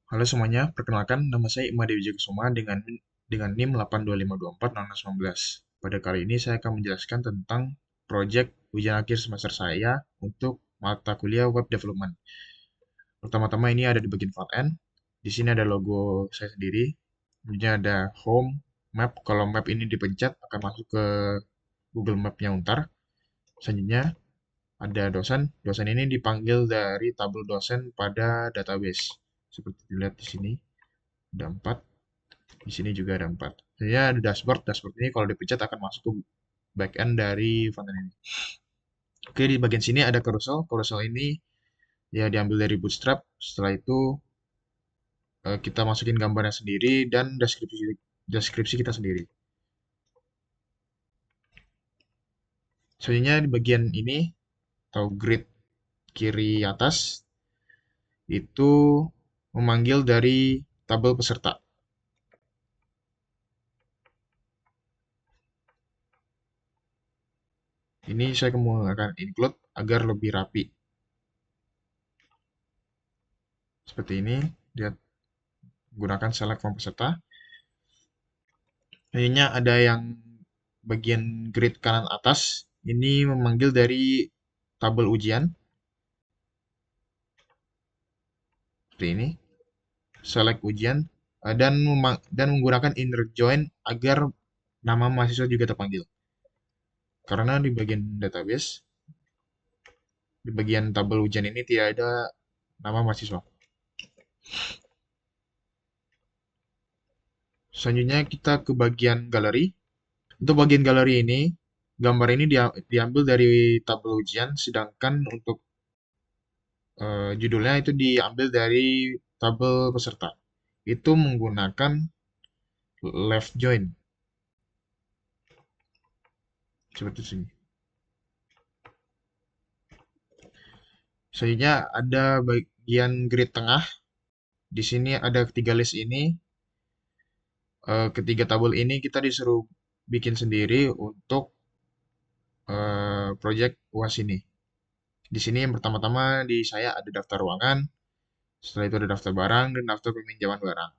Halo semuanya, perkenalkan nama saya Imade Wijakusuma dengan NIM 825240019. Pada kali ini saya akan menjelaskan tentang proyek ujian akhir semester saya untuk mata kuliah Web Development. Pertama-tama ini ada di bagian front end. Di sini ada logo saya sendiri. Kemudian ada home, map. Kalau map ini dipencet akan masuk ke Google Map-nya Untar. Selanjutnya ada dosen. Dosen ini dipanggil dari tabel dosen pada database. Seperti dilihat di sini, ada 4. Di sini juga ada 4. Jadi ada dashboard. Dashboard ini kalau dipencet akan masuk ke backend dari frontend ini. Oke, di bagian sini ada carousel. Carousel ini ya diambil dari Bootstrap. Setelah itu kita masukin gambarnya sendiri dan deskripsi kita sendiri. Selanjutnya di bagian ini atau grid kiri atas itu memanggil dari tabel peserta. Ini saya akan include agar lebih rapi. Seperti ini, lihat gunakan select from peserta. Selanjutnya ada yang bagian grid kanan atas. Ini memanggil dari tabel ujian. Seperti ini. Select ujian. Dan menggunakan inner join agar nama mahasiswa juga terpanggil. Karena di bagian database, di bagian tabel ujian ini tidak ada nama mahasiswa. Selanjutnya kita ke bagian galeri. Untuk bagian galeri ini, gambar ini diambil dari tabel ujian, sedangkan untuk judulnya itu diambil dari tabel peserta. Itu menggunakan left join seperti ini. Selanjutnya ada bagian grid tengah. Di sini ada ketiga list ini. Ketiga tabel ini kita disuruh bikin sendiri untuk project UAS ini. Di sini yang pertama-tama di saya ada daftar ruangan, setelah itu ada daftar barang dan daftar peminjaman barang.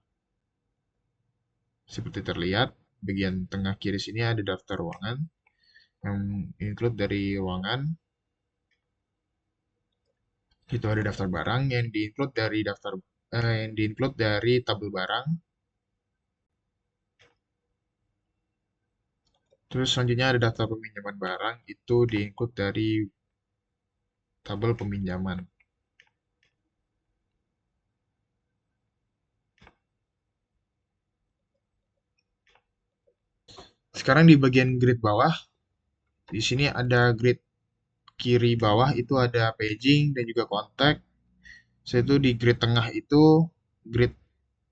Seperti terlihat, bagian tengah kiri sini ada daftar ruangan yang include dari ruangan. Itu ada daftar barang yang di-include dari tabel barang. Terus selanjutnya ada daftar peminjaman barang, itu di-include dari tabel peminjaman. Sekarang di bagian grid bawah, di sini ada grid kiri bawah itu ada paging dan juga kontak. Setelah itu di grid tengah itu, grid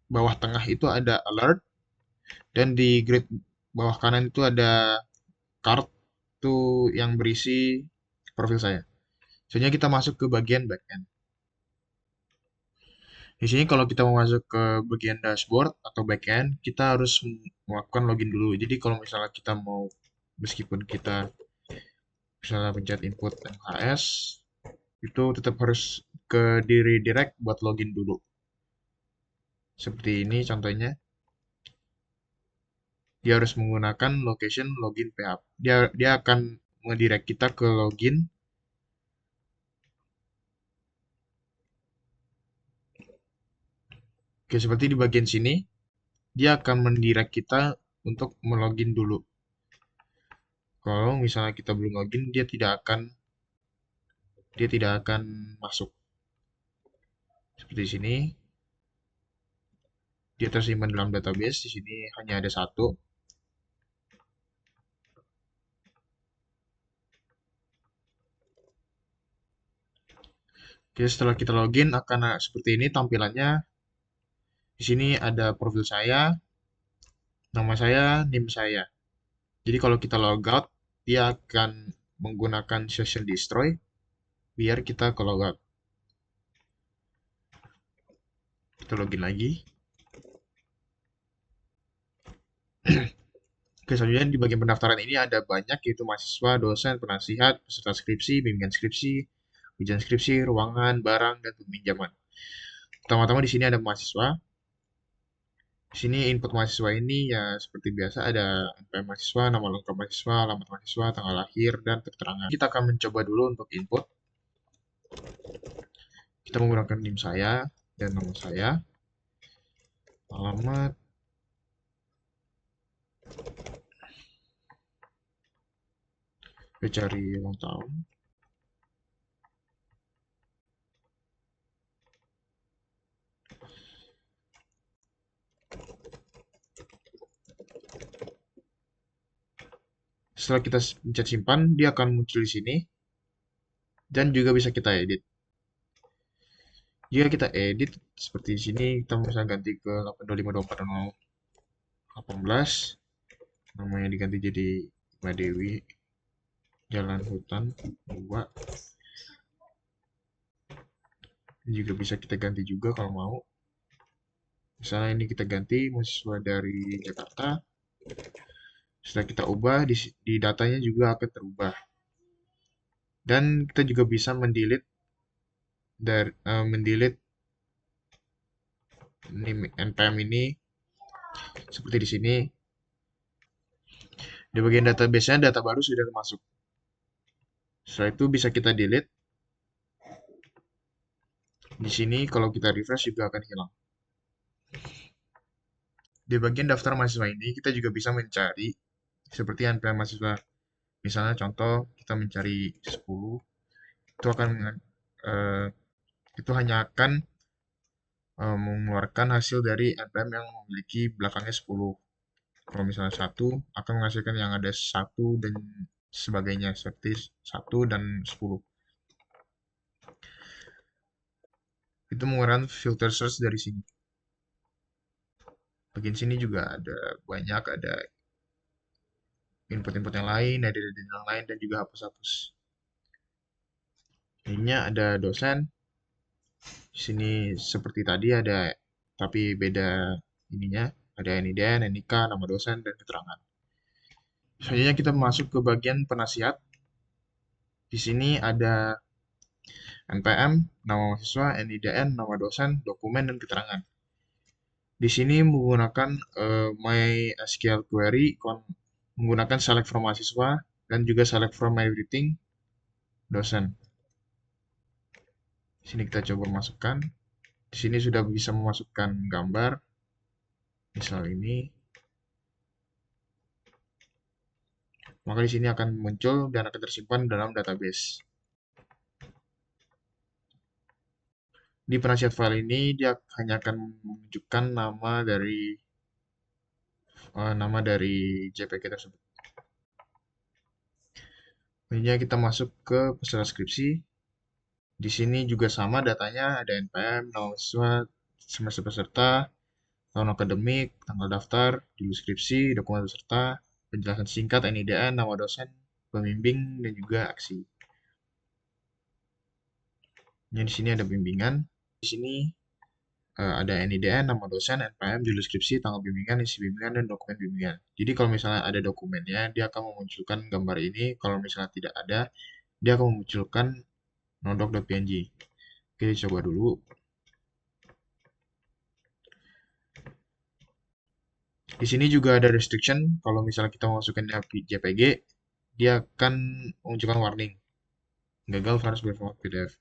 bawah tengah itu ada alert, dan di grid bawah kanan itu ada card itu yang berisi profil saya. Selanjutnya kita masuk ke bagian backend. Di sini kalau kita mau masuk ke bagian dashboard atau backend, kita harus melakukan login dulu. Jadi kalau misalnya kita mau, meskipun kita misalnya pencet input MHS, itu tetap harus ke diri direct buat login dulu. Seperti ini contohnya, dia harus menggunakan location login PHP. Dia akan ngedirect kita ke login. Oke, seperti di bagian sini, dia akan mendirect kita untuk melogin dulu. Kalau misalnya kita belum login, dia tidak akan masuk. Seperti sini, dia tersimpan dalam database. Di sini hanya ada satu. Oke, setelah kita login akan seperti ini tampilannya. Di sini ada profil saya, nama saya, NIM saya. Jadi kalau kita logout, dia akan menggunakan session destroy biar kita ke logout. Kita login lagi. Oke, selanjutnya di bagian pendaftaran ini ada banyak, yaitu mahasiswa, dosen, penasihat, peserta skripsi, bimbingan skripsi, ujian skripsi, ruangan, barang, dan peminjaman. Pertama-tama di sini ada mahasiswa. Di sini input mahasiswa ini ya seperti biasa ada NPM mahasiswa, nama lengkap mahasiswa, alamat mahasiswa, tanggal lahir, dan keterangan. Kita akan mencoba dulu untuk input. Kita menggunakan NIM saya dan nama saya, alamat, kita cari ulang tahun. Setelah kita pencet simpan, dia akan muncul di sini dan juga bisa kita edit. Jika kita edit seperti di sini, kita bisa ganti ke 8252418, namanya diganti jadi Mbak Dewi, Jalan Hutan 2. Ini juga bisa kita ganti juga kalau mau. Misalnya ini kita ganti mahasiswa dari Jakarta. Setelah kita ubah, di datanya juga akan terubah. Dan kita juga bisa mendelete mendelete NPM ini seperti di sini. Di bagian database-nya data baru sudah masuk. Setelah itu bisa kita delete. Di sini kalau kita refresh juga akan hilang. Di bagian daftar mahasiswa ini kita juga bisa mencari seperti NPM mahasiswa. Misalnya contoh kita mencari 10, itu akan eh, itu hanya akan mengeluarkan hasil dari NPM yang memiliki belakangnya 10. Kalau misalnya satu akan menghasilkan yang ada satu dan sebagainya seperti 1 dan 10. Itu menggunakan filter search dari sini. Bagian sini juga ada banyak, ada input-input yang lain, ada yang lain dan juga hapus-hapus. Ininya ada dosen. Di sini seperti tadi ada tapi beda ininya. Ada NIDN, NIK, nama dosen dan keterangan. Selanjutnya kita masuk ke bagian penasihat. Di sini ada NPM, nama mahasiswa, NIDN, nama dosen, dokumen, dan keterangan. Di sini menggunakan MySQL query, menggunakan select from mahasiswa, dan juga select from everything dosen. Di sini kita coba masukkan. Di sini sudah bisa memasukkan gambar, misal ini. Maka di sini akan muncul dan akan tersimpan dalam database. Di penasihat file ini dia hanya akan menunjukkan nama dari JPG tersebut. Selanjutnya kita masuk ke peserta skripsi. Di sini juga sama datanya, ada NPM, nama mahasiswa, semester peserta, tahun akademik, tanggal daftar, judul skripsi, dokumen peserta, penjelasan singkat, NIDN, nama dosen, pembimbing, dan juga aksi. Di sini ada bimbingan. Di sini ada NIDN, nama dosen, NPM, judul skripsi, tanggal bimbingan, isi bimbingan, dan dokumen bimbingan. Jadi kalau misalnya ada dokumennya, dia akan memunculkan gambar ini. Kalau misalnya tidak ada, dia akan memunculkan nodok.png. Oke, coba dulu. Di sini juga ada restriction. Kalau misalnya kita memasukkan JPG, dia akan menunjukkan warning. Gagal harus berformat PDF.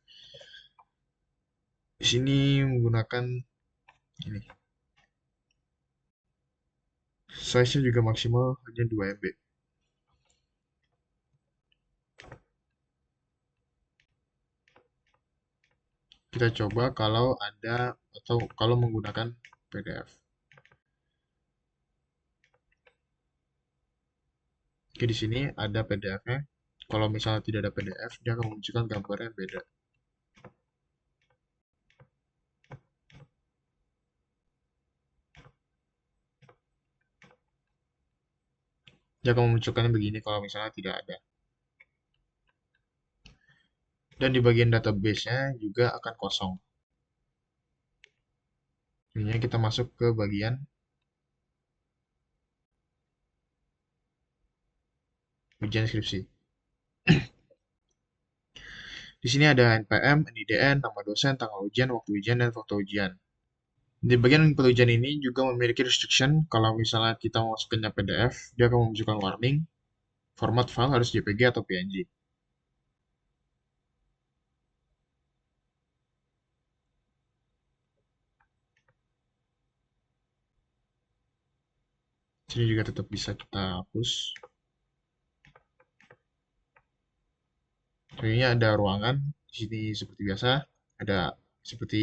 Di sini menggunakan ini. Size-nya juga maksimal hanya 2 MB. Kita coba kalau ada atau kalau menggunakan PDF. Oke, di sini ada PDF-nya. Kalau misalnya tidak ada PDF, dia akan menunjukkan gambarnya beda. Dia akan memunculkannya begini kalau misalnya tidak ada. Dan di bagian database-nya juga akan kosong. Ini kita masuk ke bagian ujian skripsi. Di sini ada NPM, NIDN, nama dosen, tanggal ujian, waktu ujian, dan foto ujian. Di bagian input ujian ini juga memiliki restriction kalau misalnya kita mau masukinnya PDF, dia akan menunjukkan warning, format file harus JPG atau PNG. Sini juga tetap bisa kita hapus. Selanjutnya ada ruangan. Di sini seperti biasa, ada seperti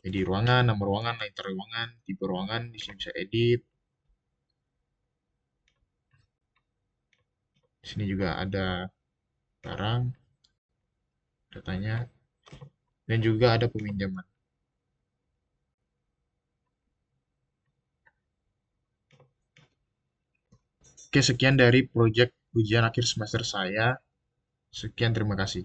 ID ruangan, nama ruangan, letter ruangan, tipe ruangan. Di sini bisa edit. Di sini juga ada barang, datanya, dan juga ada peminjaman. Oke, sekian dari proyek ujian akhir semester saya. Sekian, terima kasih.